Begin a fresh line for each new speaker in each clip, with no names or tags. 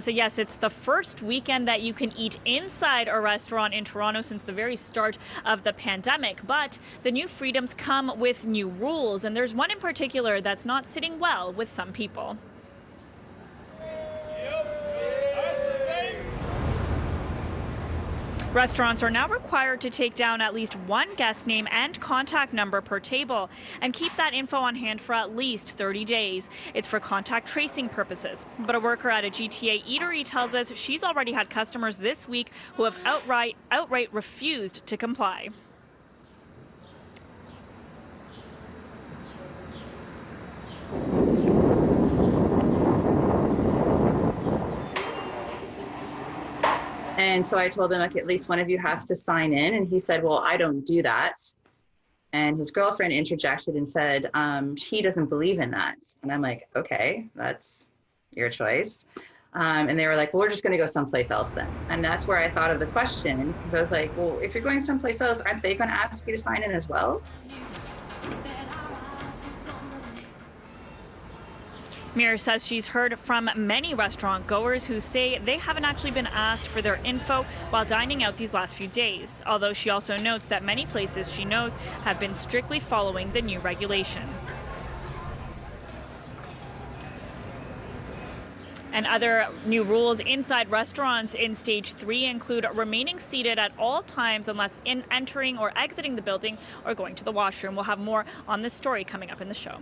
So yes, it's the first weekend that you can eat inside a restaurant in Toronto since the very start of the pandemic. But the new freedoms come with new rules, and there's one in particular that's not sitting well with some people. Restaurants are now required to take down at least one guest name and contact number per table and keep that info on hand for at least 30 days. It's for contact tracing purposes. But a worker at a GTA eatery tells us she's already had customers this week who have outright refused to comply.
And so I told him, like, at least one of you has to sign in. And he said, well, I don't do that. And his girlfriend interjected and said, she doesn't believe in that. And I'm like, okay, that's your choice. And they were like, well, we're just going to go someplace else then. And that's where I thought of the question, because I was like, well, if you're going someplace else, aren't they going to ask you to sign in as well?
Mir says she's heard from many restaurant goers who say they haven't actually been asked for their info while dining out these last few days, although she also notes that many places she knows have been strictly following the new regulation. And other new rules inside restaurants in Stage 3 include remaining seated at all times unless entering or exiting the building or going to the washroom. We'll have more on this story coming up in the show.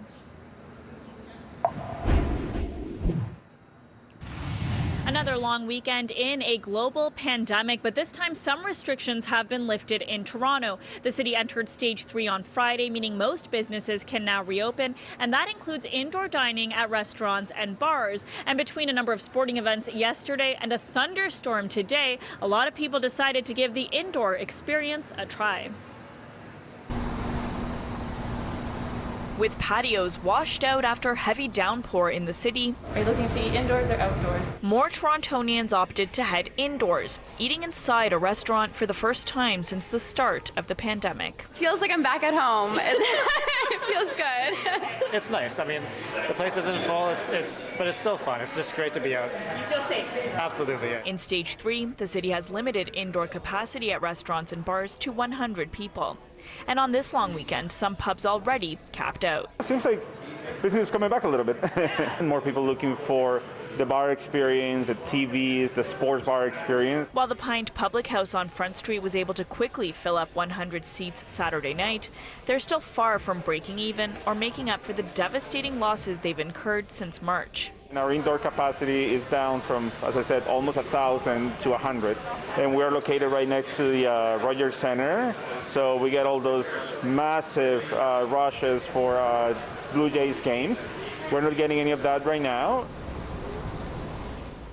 Another long weekend in a global pandemic, but this time some restrictions have been lifted in Toronto. The city entered Stage 3 on Friday, meaning most businesses can now reopen, and that includes indoor dining at restaurants and bars. And between a number of sporting events yesterday and a thunderstorm today, a lot of people decided to give the indoor experience a try. With patios washed out after heavy downpour in the city.
Are you looking to eat indoors or outdoors?
More Torontonians opted to head indoors, eating inside a restaurant for the first time since the start of the pandemic.
Feels like I'm back at home. It feels good.
It's nice. I mean, the place isn't full, but it's still fun. It's just great to be out.
You feel safe?
Absolutely, yeah.
In Stage 3, the city has limited indoor capacity at restaurants and bars to 100 people. And on this long weekend, some pubs already capped out.
It seems like business is coming back a little bit. More people looking for the bar experience, the TVs, the sports bar experience.
While the Pint Public House on Front Street was able to quickly fill up 100 seats Saturday night, they're still far from breaking even or making up for the devastating losses they've incurred since March.
And our indoor capacity is down from, as I said, almost 1,000 to 100. And we're located right next to the Rogers Center. So we get all those massive rushes for Blue Jays games. We're not getting any of that right now.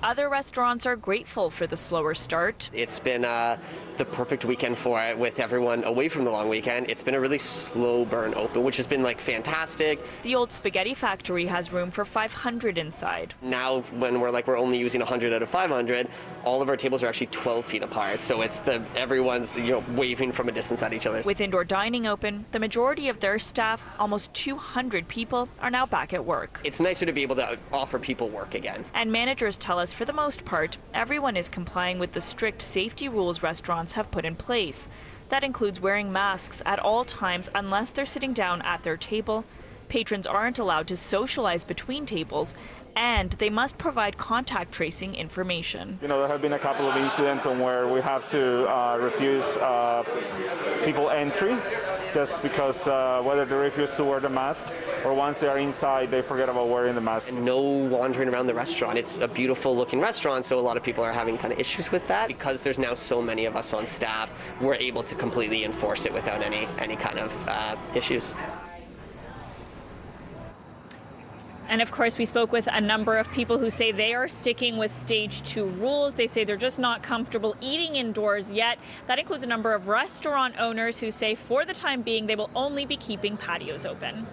Other restaurants are grateful for the slower start.
It's been the perfect weekend for it with everyone away from the long weekend. It's been a really slow burn open, which has been fantastic.
The old spaghetti factory has room for 500 inside.
Now when we're only using 100 out of 500, all of our tables are actually 12 feet apart. So it's everyone's waving from a distance at each other.
With indoor dining open, the majority of their staff, almost 200 people, are now back at work.
It's nicer to be able to offer people work again.
And managers tell us for the most part, everyone is complying with the strict safety rules restaurants have put in place. That includes wearing masks at all times unless they're sitting down at their table. Patrons aren't allowed to socialize between tables, and they must provide contact tracing information.
There have been a couple of incidents on where we have to refuse people entry just because whether they refuse to wear the mask or once they are inside, they forget about wearing the mask.
No wandering around the restaurant. It's a beautiful looking restaurant, so a lot of people are having kind of issues with that. Because there's now so many of us on staff, we're able to completely enforce it without any kind of issues.
And of course, we spoke with a number of people who say they are sticking with Stage 2 rules. They say they're just not comfortable eating indoors yet. That includes a number of restaurant owners who say for the time being, they will only be keeping patios open.